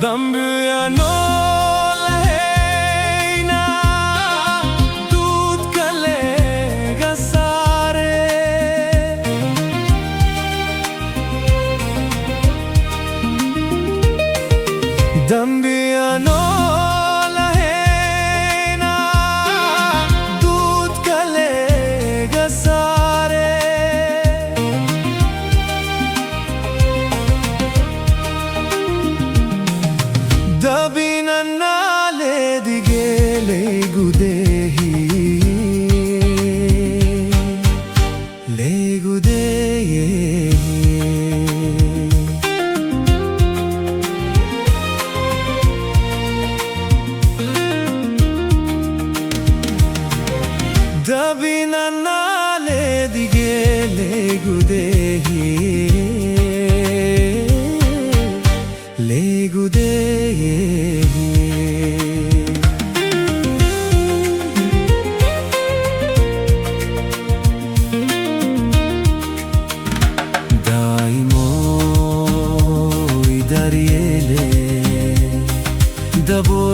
Dambua no laheina दूध कलेगा सारे दम्बिया नो laheina दूध कलेगा सारे Dabina nale digele gudehi le gudehi Dabina nale digele gudehi le gudehi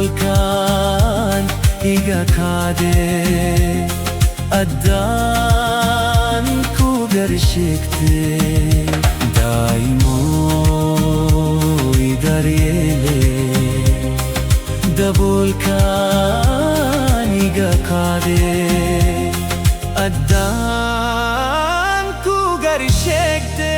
Dabulkan iga kade addan ku gerçekte daimo idaryele Dabulkan iga kade addan ku gerçekte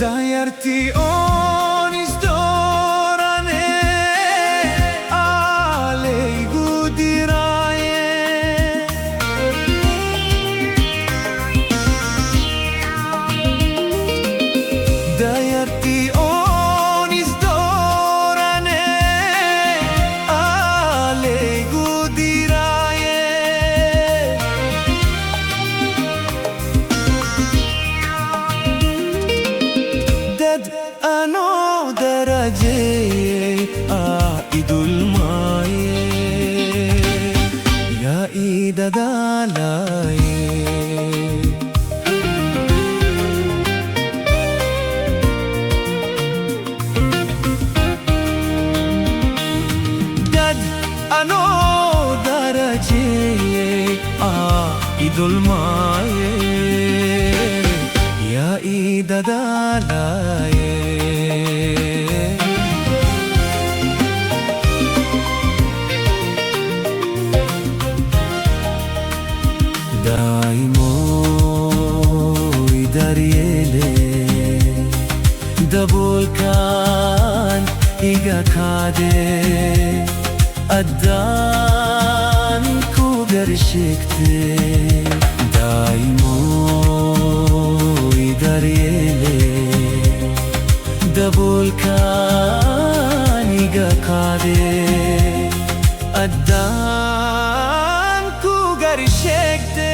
Dayarti onis dorane alei gudiraye Dayarti onis dorane alei gudiraye Ano daraje aidul maye ya idadalaye Dad ano daraje aidul maye ya idadalaye Daimo idaryele Dabulkan iga kade addan ku gerçekte Daimo idaryele Dabulkan iga kade addan ku gerçekte